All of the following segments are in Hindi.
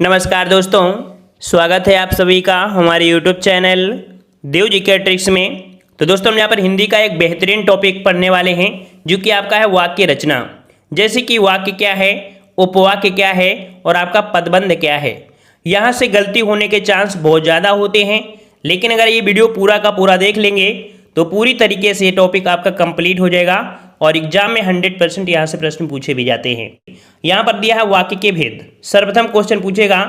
नमस्कार दोस्तों, स्वागत है आप सभी का हमारे YouTube चैनल देव जी के ट्रिक्स में। तो दोस्तों हम यहाँ पर हिंदी का एक बेहतरीन टॉपिक पढ़ने वाले हैं जो कि आपका है वाक्य रचना। जैसे कि वाक्य क्या है, उपवाक्य क्या है और आपका पदबंध क्या है। यहाँ से गलती होने के चांस बहुत ज़्यादा होते हैं, लेकिन अगर ये वीडियो पूरा का पूरा देख लेंगे तो पूरी तरीके से ये टॉपिक आपका कंप्लीट हो जाएगा और एग्जाम में 100% यहाँ से प्रश्न पूछे भी जाते हैं। यहाँ पर दिया है वाक्य के भेद। सर्वप्रथम क्वेश्चन पूछेगा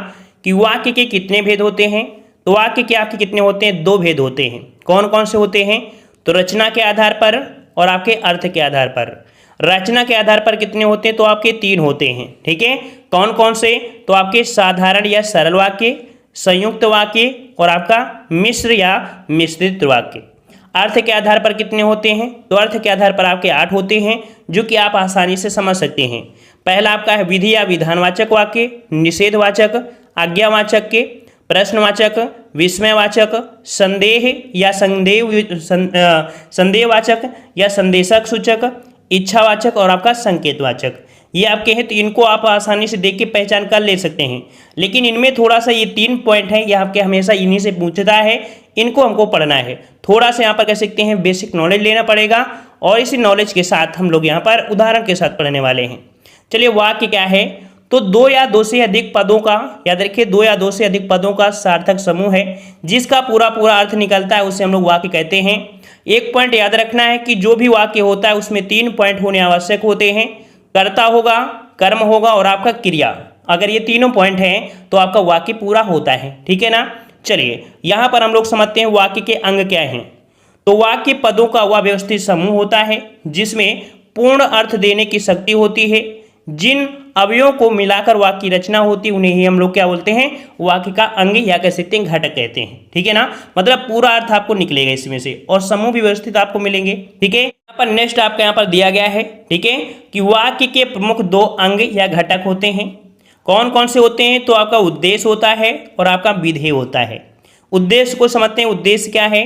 कि वाक्य के कितने भेद होते हैं। तो वाक्य के आपके कितने होते हैं? 2 भेद होते हैं। कौन कौन से होते हैं? तो रचना के आधार पर और आपके अर्थ के आधार पर। रचना के आधार पर कितने होते हैं? तो आपके 3 होते हैं। ठीक है, कौन कौन से? तो आपके साधारण या सरल वाक्य, संयुक्त वाक्य और आपका मिश्र या मिश्रित वाक्य। अर्थ के आधार पर कितने होते हैं? तो अर्थ के आधार पर आपके 8 होते हैं, जो कि आप आसानी से समझ सकते हैं। पहला आपका है विधि या विधानवाचक वाक्य, निषेधवाचक, आज्ञावाचक के, प्रश्नवाचक, विस्मयवाचक, संदेह या संदेहवाचक या संदेशक सूचक, इच्छावाचक और आपका संकेतवाचक। ये आपके हैं, तो इनको आप आसानी से देख के पहचान कर ले सकते हैं। लेकिन इनमें थोड़ा सा ये 3 पॉइंट है, ये आपके हमेशा इन्हीं से पूछता है, इनको हमको पढ़ना है। थोड़ा सा यहाँ पर कह सकते हैं बेसिक नॉलेज लेना पड़ेगा और इसी नॉलेज के साथ हम लोग यहाँ पर उदाहरण के साथ पढ़ने वाले हैं। चलिए, वाक्य क्या है? तो 2 या 2 से अधिक पदों का, याद रखिए 2 या 2 से अधिक पदों का सार्थक समूह है जिसका पूरा पूरा अर्थ निकलता है, उसे हम लोग वाक्य कहते हैं। एक पॉइंट याद रखना है कि जो भी वाक्य होता है उसमें 3 पॉइंट होने आवश्यक होते हैं। कर्ता होगा, कर्म होगा और आपका क्रिया। अगर ये तीनों पॉइंट हैं तो आपका वाक्य पूरा होता है। ठीक है ना। चलिए, यहाँ पर हम लोग समझते हैं वाक्य के अंग क्या हैं। तो वाक्य पदों का वह व्यवस्थित समूह होता है जिसमें पूर्ण अर्थ देने की शक्ति होती है। जिन अवयवों को मिलाकर वाक्य की रचना होती है उन्हें ही हम लोग क्या बोलते हैं? वाक्य का अंग या कह सकते हैं घटक कहते हैं। ठीक है ना, मतलब पूरा अर्थ आपको निकलेगा इसमें से और समूह भी व्यवस्थित आपको मिलेंगे। ठीक है, यहाँ पर नेक्स्ट आपका यहाँ पर दिया गया है, ठीक है, कि वाक्य के प्रमुख 2 अंग या घटक होते हैं। कौन कौन से होते हैं? तो आपका उद्देश्य होता है और आपका विधेय होता है। उद्देश्य को समझते हैं। उद्देश्य क्या है?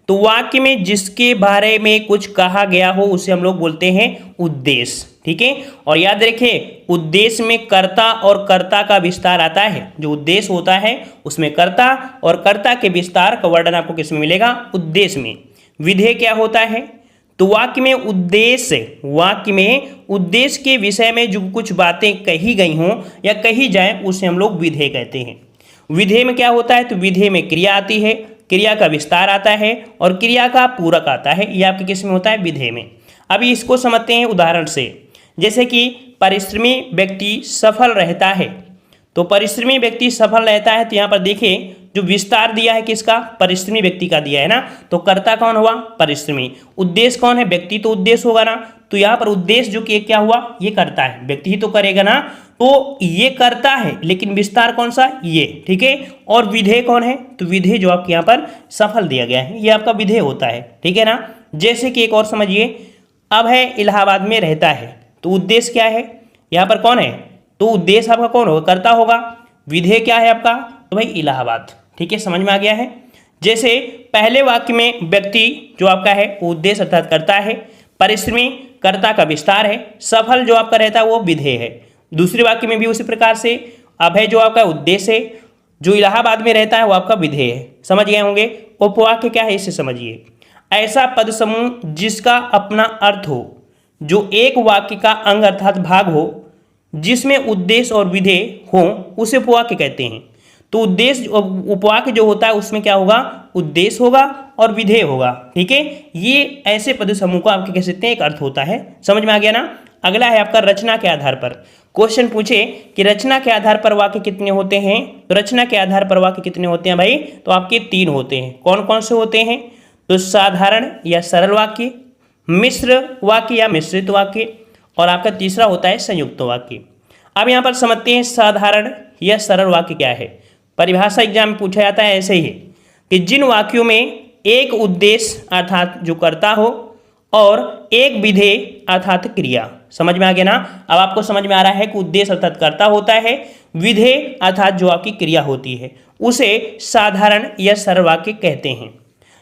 तो वाक्य में जिसके बारे में कुछ कहा गया हो उसे हम लोग बोलते हैं उद्देश्य। ठीक है, और याद रखिए उद्देश्य में कर्ता और कर्ता का विस्तार आता है। जो उद्देश्य होता है उसमें कर्ता और कर्ता के विस्तार का वर्णन आपको किसमें मिलेगा? उद्देश्य में। विधेय क्या होता है? तो वाक्य में उद्देश्य के विषय में जो कुछ बातें कही गई हों या कही जाए उसे हम लोग विधेय कहते हैं। विधेय में क्या होता है? तो विधेय में क्रिया आती है, क्रिया का विस्तार आता है और क्रिया का पूरक आता है। ये आपके किस में होता है? विधेय में। अभी इसको समझते हैं उदाहरण से। जैसे कि परिश्रमी व्यक्ति सफल रहता है। तो परिश्रमी व्यक्ति सफल रहता है, तो यहाँ पर देखिए जो विस्तार दिया है किसका? परिश्रमी व्यक्ति का दिया है ना। तो कर्ता कौन हुआ? परिश्रमी। उद्देश्य कौन है? व्यक्ति तो उद्देश्य होगा ना। तो यहाँ पर उद्देश्य जो कि क्या हुआ? ये करता है, व्यक्ति ही तो करेगा ना। तो ये करता है, लेकिन विस्तार कौन सा? ये। ठीक है, और विधेय कौन है? तो विधेय जो आपके यहाँ पर सफल दिया गया है ये आपका विधेय होता है। ठीक है ना। जैसे कि एक और समझिए, अब है इलाहाबाद में रहता है, तो उद्देश्य क्या है? यहाँ पर कौन है? तो उद्देश्य आपका कौन होगा? कर्ता होगा। विधेय क्या है आपका? तो भाई इलाहाबाद। ठीक है, समझ में आ गया है। जैसे पहले वाक्य में व्यक्ति जो आपका है वो उद्देश्य अर्थात कर्ता है, परिश्रमी कर्ता का विस्तार है, सफल जो आपका रहता है वो विधेय है। दूसरे वाक्य में भी उसी प्रकार से अभय जो आपका उद्देश्य है, जो इलाहाबाद में रहता है वो आपका विधेय है। समझ गए होंगे। उपवाक्य क्या है इसे समझिए। ऐसा पद समूह जिसका अपना अर्थ हो, जो एक वाक्य का अंग अर्थात भाग हो, जिसमें उद्देश्य और विधेय हो, उसे उपवाक्य कहते हैं। तो उद्देश्य उपवाक्य जो होता है उसमें क्या होगा? उद्देश्य होगा और विधेय होगा। ठीक है, ये ऐसे पद समूह को आपके कह सकते हैं एक अर्थ होता है। समझ में आ गया ना। अगला है आपका रचना के आधार पर। क्वेश्चन पूछे कि रचना के आधार पर वाक्य कितने होते हैं? तो रचना के आधार पर वाक्य कितने होते हैं भाई? तो आपके 3 होते हैं। कौन कौन से होते हैं? तो साधारण या सरल वाक्य, मिश्र वाक्य या मिश्रित वाक्य और आपका तीसरा होता है संयुक्त वाक्य। अब यहाँ पर समझते हैं साधारण या सरल वाक्य क्या है। परिभाषा एग्जाम में पूछा जाता है ऐसे ही कि जिन वाक्यों में एक उद्देश्य अर्थात जो कर्ता हो और एक विधेय अर्थात क्रिया। समझ में आ गया ना। अब आपको समझ में आ रहा है कि उद्देश्य अर्थात कर्ता होता है, विधेय अर्थात जो आपकी क्रिया होती है उसे साधारण या सरल वाक्य कहते हैं।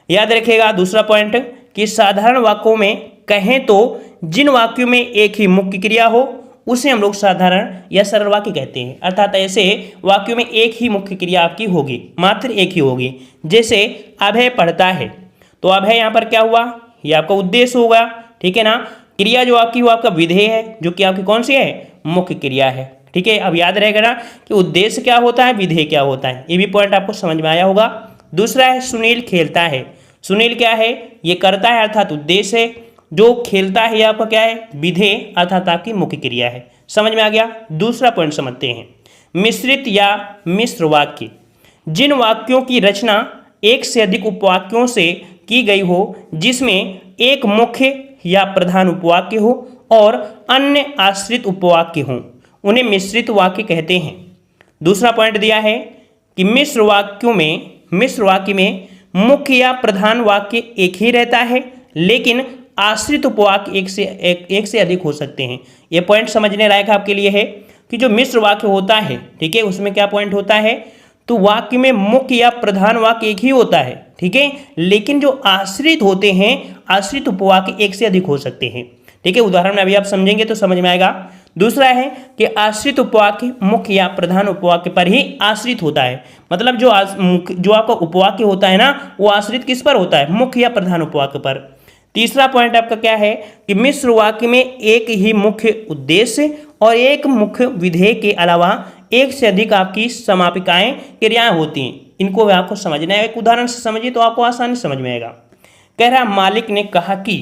याद रखिएगा दूसरा पॉइंट कि साधारण वाक्यों में कहें तो जिन वाक्यों में एक ही मुख्य क्रिया हो उसे हम लोग साधारण या सरल वाक्य कहते हैं। अर्थात ऐसे वाक्यों में एक ही मुख्य क्रिया आपकी होगी, मात्र एक ही होगी। जैसे अभय पढ़ता है, तो अभय यहाँ पर क्या हुआ, ये आपका उद्देश्य होगा, ठीक है ना। क्रिया जो आपकी वो आपका विधेय है, जो कि आपकी कौन सी है, मुख्य क्रिया है, ठीक है। अब याद रहेगा ना कि उद्देश्य क्या होता है, विधेय क्या होता है, ये भी पॉइंट आपको समझ में आया होगा। दूसरा है सुनील खेलता है। सुनील क्या है, ये करता है अर्थात उद्देश्य है, जो खेलता है ये आपका क्या है, विधेय अर्थात आपकी मुख्य क्रिया है। समझ में आ गया। दूसरा पॉइंट समझते हैं, मिश्रित या मिश्र वाक्य। जिन वाक्यों की रचना एक से अधिक उपवाक्यों से की गई हो, जिसमें एक मुख्य या प्रधान उपवाक्य हो और अन्य आश्रित उपवाक्य हों, उन्हें मिश्रित वाक्य कहते हैं। दूसरा पॉइंट दिया है कि मिश्र वाक्य में मुख्य या प्रधान वाक्य एक ही रहता है, लेकिन आश्रित उपवाक्य एक से अधिक हो सकते हैं। ये पॉइंट समझने लायक आपके लिए है कि जो मिश्र वाक्य होता है, ठीक है, उसमें क्या पॉइंट होता है, तो वाक्य में मुख्य या प्रधान वाक्य एक ही होता है, ठीक है, लेकिन जो आश्रित होते हैं, आश्रित उपवाक्य एक से अधिक हो सकते हैं, ठीक है। उदाहरण में अभी आप समझेंगे तो समझ में आएगा। दूसरा है कि आश्रित उपवाक्य मुख्य या प्रधान उपवाक्य पर ही आश्रित होता है, मतलब जो आपका उपवाक्य होता है ना, वो आश्रित किस पर होता है, मुख्य या प्रधान उपवाक्य पर। तीसरा पॉइंट आपका क्या है कि मिश्र वाक्य में एक ही मुख्य उद्देश्य और एक मुख्य विधेय के अलावा एक से अधिक आपकी समापिकाएं क्रियाएं होती हैं। इनको आपको समझना है, एक उदाहरण से समझिए तो आपको आसानी समझ में आएगा। कह रहा मालिक ने कहा कि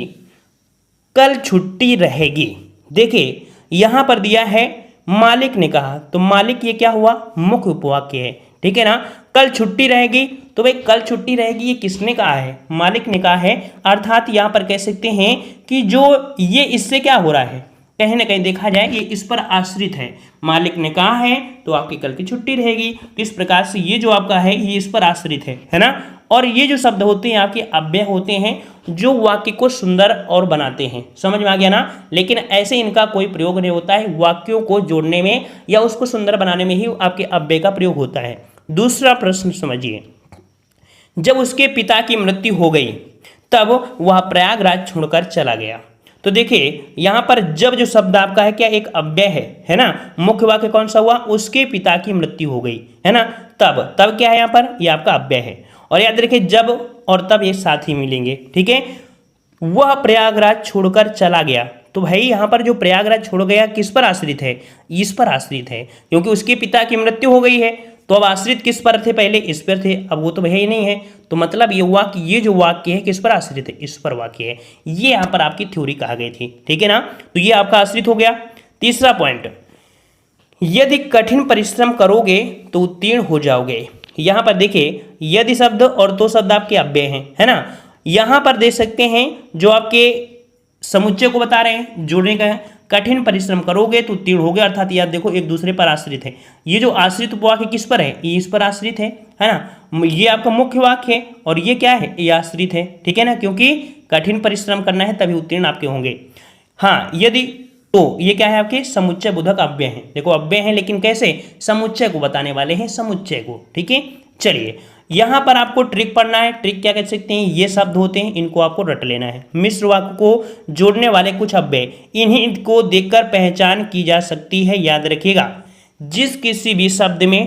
कल छुट्टी रहेगी। देखिए यहां पर दिया है मालिक ने कहा, तो मालिक ये क्या हुआ, मुख्य उपवाक्य है, ठीक है ना। कल छुट्टी रहेगी, तो भाई कल छुट्टी रहेगी ये किसने कहा है, मालिक ने कहा है। अर्थात यहां पर कह सकते हैं कि जो ये इससे क्या हो रहा है, कहीं ना कहीं देखा जाए ये इस पर आश्रित है। मालिक ने कहा है तो आपकी कल की छुट्टी रहेगी, तो इस प्रकार से ये जो आपका है ये इस पर आश्रित है ना। और ये जो शब्द होते हैं आपके अव्यय होते हैं, जो वाक्य को सुंदर और बनाते हैं। समझ में आ गया ना। लेकिन ऐसे इनका कोई प्रयोग नहीं होता है, वाक्यों को जोड़ने में या उसको सुंदर बनाने में ही आपके अव्यय का प्रयोग होता है। दूसरा प्रश्न समझिए, जब उसके पिता की मृत्यु हो गई तब वह प्रयागराज छोड़कर चला गया। तो देखिए यहां पर जब जो शब्द आपका है क्या, एक अव्यय है ना। मुख्य वाक्य कौन सा हुआ, उसके पिता की मृत्यु हो गई, है ना। तब क्या है यहाँ पर, ये आपका अव्यय है। और याद रखिए जब और तब ये साथ ही मिलेंगे, ठीक है। वह प्रयागराज छोड़कर चला गया, तो भाई यहाँ पर जो प्रयागराज छोड़ गया किस पर आश्रित है, इस पर आश्रित है, क्योंकि उसके पिता की मृत्यु हो गई है। तो अब आश्रित किस पर थे, पहले इस पर थे, अब वो तो भैया ही नहीं है। तो मतलब ये हुआ कि ये जो वाक्य है किस पर आश्रित है, इस पर वाक्य है। ये यहाँ पर आपकी थ्योरी कहा गई थी, ठीक है ना। तो ये आपका आश्रित हो गया। तीसरा पॉइंट, यदि कठिन परिश्रम करोगे तो उत्तीर्ण हो जाओगे। यहाँ पर देखिए यदि शब्द और तो शब्द आपके अव्यय हैं, है ना। यहाँ पर देख सकते हैं जो आपके समुच्चय को बता रहे हैं, जोड़ने का है। कठिन परिश्रम करोगे तो उत्तीर्ण हो गए, अर्थात याद देखो एक दूसरे पर आश्रित है। ये जो आश्रित उपवाक्य किस पर है, ये इस पर आश्रित है ना। ये आपका मुख्य वाक्य है और ये क्या है, ये आश्रित है, ठीक है ना, क्योंकि कठिन परिश्रम करना है तभी उत्तीर्ण आपके होंगे। हाँ यदि, तो ये क्या है आपके समुच्चय बोधक अव्यय हैं। देखो अव्यय हैं लेकिन कैसे, समुच्चय को बताने वाले हैं, समुच्चय को, ठीक है। चलिए यहां पर आपको ट्रिक पढ़ना है। ट्रिक क्या कह सकते हैं, ये शब्द होते हैं, इनको आपको रट लेना है। मिश्र वाक्य को जोड़ने वाले कुछ अव्यय, इन्हीं को देखकर पहचान की जा सकती है। याद रखिएगा, जिस किसी भी शब्द में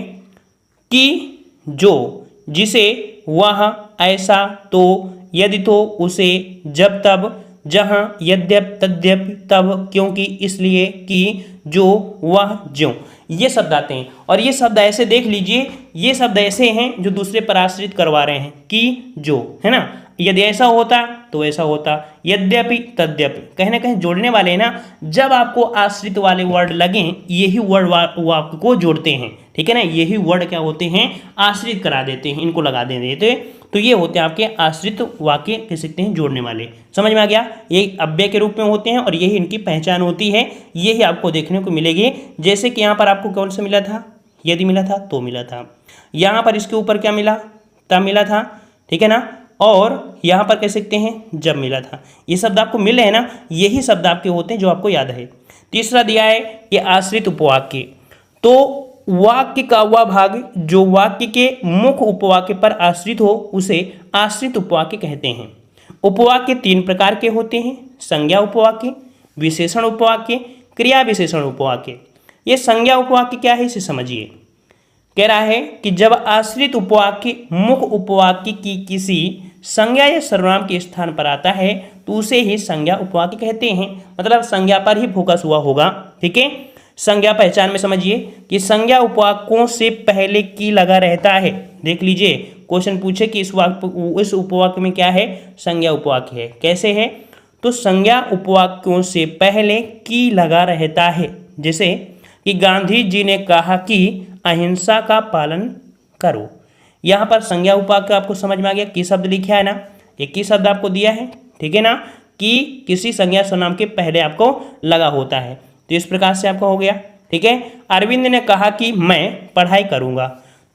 कि, जो, जिसे, वह, ऐसा, तो, यदि, तो, उसे, जब, तब, जहां, यद्यप, तद्यप, तब, क्योंकि, इसलिए, कि, जो, वह, ज्यों, ये शब्द आते हैं। और ये शब्द ऐसे देख लीजिए, ये शब्द ऐसे हैं जो दूसरे पर आश्रित करवा रहे हैं, कि, जो, है ना। यदि ऐसा होता तो ऐसा होता, यद्यपि, तद्यपि, कहीं ना कहीं जोड़ने वाले हैं ना। जब आपको आश्रित वाले वर्ड लगें, यही वर्ड वाक्य को जोड़ते हैं, ठीक है ना। यही वर्ड क्या होते हैं, आश्रित करा देते हैं, इनको लगा देते। तो ये होते हैं आपके आश्रित वाक्य, कह सकते हैं जोड़ने वाले। समझ में आ गया, ये अव्यय के रूप में होते हैं और यही इनकी पहचान होती है। यही आपको देखने को मिलेगी। जैसे कि यहाँ पर आपको कौन सा मिला था, यदि मिला था, तो मिला था। यहाँ पर इसके ऊपर क्या मिला, तब मिला था, ठीक है ना। और यहाँ पर कह सकते हैं जब मिला था। ये शब्द आपको मिले हैं ना, यही शब्द आपके होते हैं जो आपको याद है। तीसरा दिया है कि आश्रित उपवाक्य, तो वाक्य का वह भाग जो वाक्य के मुख्य उपवाक्य पर आश्रित हो उसे आश्रित उपवाक्य कहते हैं। उपवाक्य तीन प्रकार के होते हैं, संज्ञा उपवाक्य, विशेषण उपवाक्य, क्रिया विशेषण उपवाक्य। ये संज्ञा उपवाक्य क्या है इसे समझिए। कह रहा है कि जब आश्रित उपवाक्य मुख्य उपवाक्य की किसी संज्ञा या सर्वनाम के स्थान पर आता है तो उसे ही संज्ञा उपवाक्य कहते हैं। मतलब संज्ञा पर ही फोकस हुआ होगा। ठीक है, संज्ञा पहचान में समझिए कि संज्ञा उपवाक्यों से पहले की लगा रहता है। देख लीजिए, क्वेश्चन पूछे कि इस उपवाक्य में क्या है, संज्ञा उपवाक्य है। कैसे है, तो संज्ञा उपवाक्यों से पहले की लगा रहता है। जैसे कि गांधी जी ने कहा कि अहिंसा का पालन करो। यहाँ पर संज्ञा उपवाक्य आपको समझ में आ गया। की शब्द लिखा है ना, एक की शब्द आपको दिया है, ठीक है ना, कि किसी संज्ञा सर्वनाम के पहले आपको लगा होता है। तो इस प्रकार से आपका हो गया। ठीक है, अरविंद ने कहा कि मैं पढ़ाई करूँगा।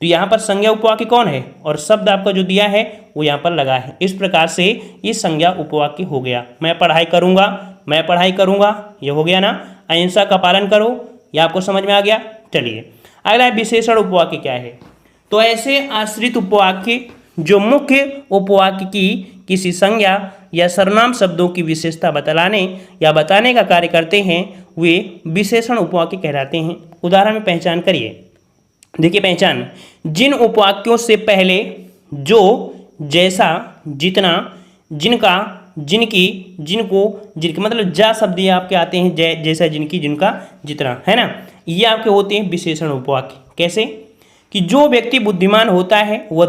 तो यहाँ पर संज्ञा उपवाक्य कौन है और शब्द आपका जो दिया है वो यहाँ पर लगा है। इस प्रकार से ये संज्ञा उपवाक्य हो गया। मैं पढ़ाई करूँगा, मैं पढ़ाई करूँगा, ये हो गया ना। अहिंसा का पालन करो, ये आपको समझ में आ गया। चलिए अगला विशेषण उपवाक्य क्या है। तो ऐसे आश्रित उपवाक्य जो मुख्य उपवाक्य की किसी संज्ञा या सर्वनाम शब्दों की विशेषता बतलाने या बताने का कार्य करते हैं वे विशेषण उपवाक्य कहलाते हैं। उदाहरण में पहचान करिए। देखिए पहचान, जिन उपवाक्यों से पहले जो, जैसा, जितना, जिनका, जिनकी, जिनको, जिनके मतलब जा शब्द ये आपके आते हैं। जैसा, जिनकी, जिनका, जितना, है ना, ये आपके होते हैं विशेषण उपवाक्य। कैसे कि जो व्यक्ति बुद्धिमान होता है वह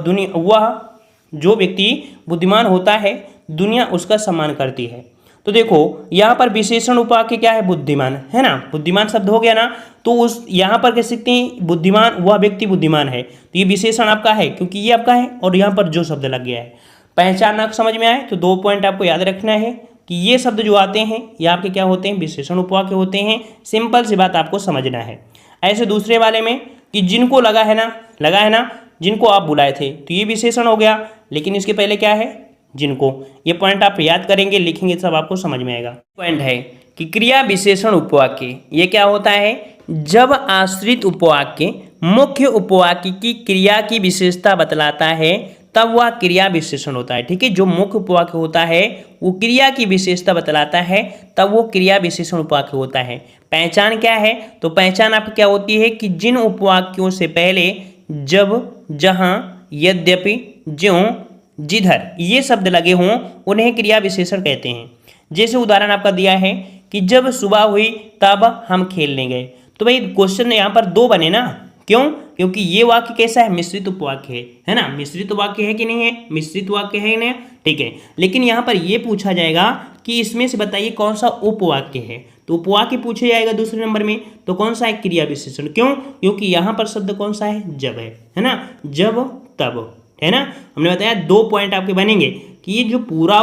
जो व्यक्ति बुद्धिमान होता है दुनिया उसका सम्मान करती है। तो देखो यहाँ पर विशेषण उपवाक्य क्या है, बुद्धिमान, है ना, बुद्धिमान शब्द हो गया ना। तो उस यहाँ पर कह सकते हैं बुद्धिमान, वह व्यक्ति बुद्धिमान है, तो ये विशेषण आपका है क्योंकि ये आपका है और यहाँ पर जो शब्द लग गया है। पहचानना समझ में आए तो 2 पॉइंट आपको याद रखना है कि ये शब्द जो आते हैं ये आपके क्या होते हैं, विशेषण उपवाक्य होते हैं। सिंपल सी बात आपको समझना है। ऐसे दूसरे वाले में कि जिनको लगा है ना, जिनको आप बुलाए थे, तो ये विशेषण हो गया, लेकिन इसके पहले क्या है, जिनको। ये पॉइंट आप याद करेंगे, लिखेंगे, सब आपको समझ में आएगा। पॉइंट है कि क्रिया विशेषण उपवाक्य ये क्या होता है, जब आश्रित उपवाक्य मुख्य उपवाक्य की क्रिया की विशेषता बतलाता है तब वह क्रिया विशेषण होता है। ठीक है, जो मुख्य उपवाक्य होता है वो क्रिया की विशेषता बतलाता है तब वो क्रिया विशेषण उपवाक्य होता है। पहचान क्या है, तो पहचान आपकी क्या होती है कि जिन उपवाक्यों से पहले जब, जहाँ, यद्यपि, ज्यों, जिधर ये शब्द लगे हों उन्हें क्रिया विशेषण कहते हैं। जैसे उदाहरण आपका दिया है कि जब सुबह हुई तब हम खेलने गए। तो भाई क्वेश्चन यहाँ पर 2 बने ना, क्यों, क्योंकि ये वाक्य कैसा है, मिश्रित उपवाक्य है ना। मिश्रित वाक्य है कि नहीं है, मिश्रित वाक्य है ना, ठीक है। लेकिन यहाँ पर ये पूछा जाएगा कि इसमें से बताइए कौन सा उपवाक्य है, तो उपवाक्य पूछा जाएगा दूसरे नंबर में। तो कौन सा है, क्रिया विशेषण। क्यों, क्योंकि यहाँ पर शब्द कौन सा है, जब है ना, जब तब, है ना। हमने बताया 2 पॉइंट आपके बनेंगे कि ये जो पूरा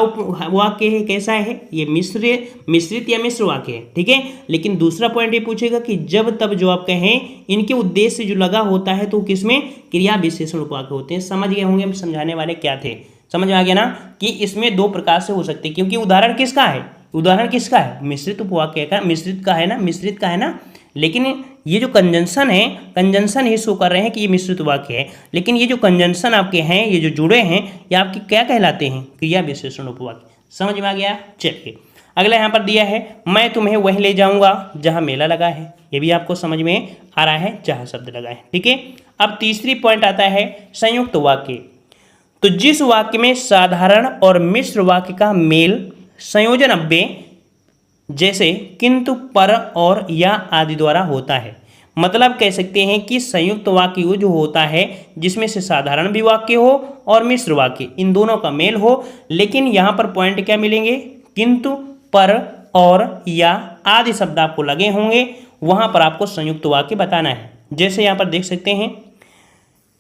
वाक्य है कैसा है, ये मिश्रित या मिश्र वाक्य है। ठीक है, लेकिन दूसरा पॉइंट ये पूछेगा कि जब तब जो आप कहें इनके उद्देश्य से जो लगा होता है तो किसमें, क्रिया विशेषण उपवाक्य होते हैं। समझ गए होंगे हम समझाने वाले क्या थे, समझ में आ गया ना कि इसमें 2 प्रकार से हो सकते हैं। क्योंकि उदाहरण किसका है, मिश्रित उपवाक्य का, मिश्रित का है ना। लेकिन ये जो कंजंक्शन है, कंजंक्शन ही शो कर रहे हैं कि ये मिश्रित वाक्य है। लेकिन ये जो कंजंक्शन आपके हैं, ये जो जुड़े हैं, ये आपके क्या कहलाते हैं, क्रिया विशेषण उपवाक्य। समझ में आ गया। चलिए अगला यहाँ पर दिया है, मैं तुम्हें वहीं ले जाऊंगा जहाँ मेला लगा है। ये भी आपको समझ में आ रहा है, जहाँ शब्द लगा है। ठीक है, अब तीसरी पॉइंट आता है संयुक्त वाक्य। तो जिस वाक्य में साधारण और मिश्र वाक्य का मेल संयोजन अव्यय जैसे किंतु, पर, और, या आदि द्वारा होता है। मतलब कह सकते हैं कि संयुक्त वाक्य वो जो होता है जिसमें से साधारण भी वाक्य हो और मिश्र वाक्य, इन दोनों का मेल हो। लेकिन यहाँ पर पॉइंट क्या मिलेंगे, किंतु, पर, और, या आदि शब्द आपको लगे होंगे, वहाँ पर आपको संयुक्त वाक्य बताना है। जैसे यहाँ पर देख सकते हैं,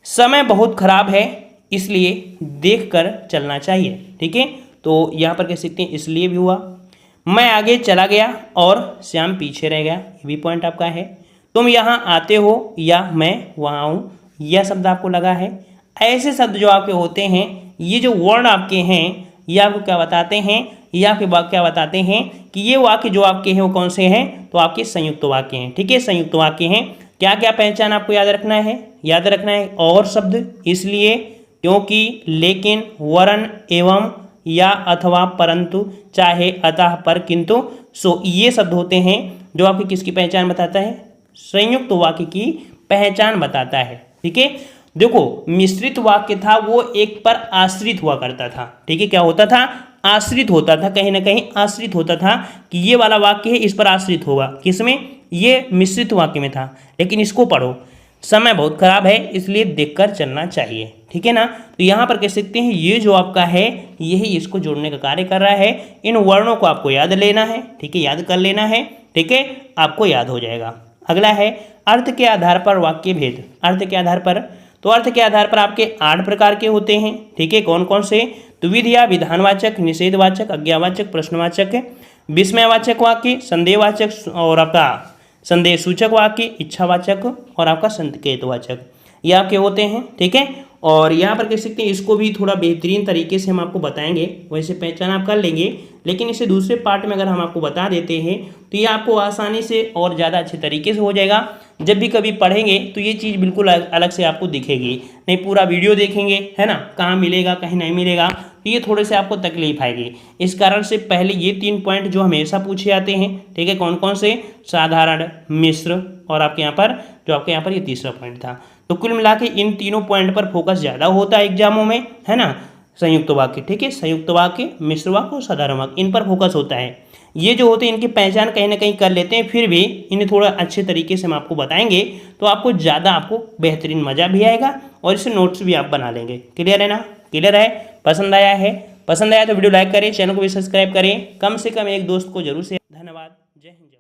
समय बहुत खराब है इसलिए देख कर चलना चाहिए। ठीक है, तो यहाँ पर कह सकते हैं इसलिए भी हुआ। मैं आगे चला गया और श्याम पीछे रह गया, ये भी पॉइंट आपका है। तुम यहाँ आते हो या मैं वहाँ हूँ, यह शब्द आपको लगा है। ऐसे शब्द जो आपके होते हैं, ये जो वर्ण आपके हैं, ये आपको क्या बताते हैं, ये आपके क्या बताते हैं कि ये वाक्य जो आपके हैं वो कौन से हैं, तो आपके संयुक्त वाक्य हैं। ठीक है, संयुक्त वाक्य हैं। क्या क्या पहचान आपको याद रखना है, और शब्द, इसलिए, क्योंकि, लेकिन, वरन, एवं, या, अथवा, परंतु, चाहे, अतः, पर, किंतु, सो ये शब्द होते हैं जो आपकी किसकी पहचान बताता है, संयुक्त वाक्य की पहचान बताता है। ठीक है, देखो मिश्रित वाक्य था वो एक पर आश्रित हुआ करता था। ठीक है, क्या होता था, आश्रित होता था, कहीं ना कहीं आश्रित होता था कि ये वाला वाक्य है इस पर आश्रित होगा, किसमें, ये मिश्रित वाक्य में था। लेकिन इसको पढ़ो, समय बहुत खराब है इसलिए देखकर चलना चाहिए। ठीक है ना, तो यहाँ पर कह सकते हैं ये जो आपका है यही इसको जोड़ने का कार्य कर रहा है। इन वर्णों को आपको याद लेना है। ठीक है, याद कर लेना है। ठीक है, आपको याद हो जाएगा। अगला है अर्थ के आधार पर वाक्य भेद। अर्थ के आधार पर, तो अर्थ के आधार पर आपके 8 प्रकार के होते हैं। ठीक है, कौन कौन से, द्विविध या विधानवाचक, निषेधवाचक, आज्ञावाचक, प्रश्नवाचक, विस्मयवाचक वाक्य, संदेहवाचक और आपका संदेह सूचक वाक्य, इच्छावाचक और आपका संकेतवाचक, ये आपके होते हैं। ठीक है, और यहाँ पर कह सकते हैं इसको भी थोड़ा बेहतरीन तरीके से हम आपको बताएंगे, वैसे पहचान आप कर लेंगे, लेकिन इसे दूसरे पार्ट में अगर हम आपको बता देते हैं तो ये आपको आसानी से और ज़्यादा अच्छे तरीके से हो जाएगा। जब भी कभी पढ़ेंगे तो ये चीज़ बिल्कुल अलग से आपको दिखेगी, नहीं पूरा वीडियो देखेंगे है ना, कहाँ मिलेगा कहीं नहीं मिलेगा, तो ये थोड़े से आपको तकलीफ आएगी। इस कारण से पहले ये 3 पॉइंट जो हमेशा पूछे जाते हैं, ठीक है, कौन कौन से, साधारण, मिश्र और आपके यहाँ पर जो आपके यहाँ पर ये तीसरा पॉइंट था। तो कुल मिला के इन तीनों पॉइंट पर फोकस ज़्यादा होता है एग्जामों में, है ना। संयुक्त वाक्य, ठीक है, संयुक्त वाक्य, मिश्र वाक्य और साधारण वाक्य, इन पर फोकस होता है। ये जो होते हैं इनकी पहचान कहीं ना कहीं कर लेते हैं, फिर भी इन्हें थोड़ा अच्छे तरीके से हम आपको बताएंगे तो आपको ज़्यादा आपको बेहतरीन मज़ा भी आएगा और इससे नोट्स भी आप बना लेंगे। क्लियर है ना, क्लियर है, पसंद आया है, पसंद आया तो वीडियो लाइक करें, चैनल को भी सब्सक्राइब करें, कम से कम एक दोस्त को जरूर से। धन्यवाद, जय हिंद।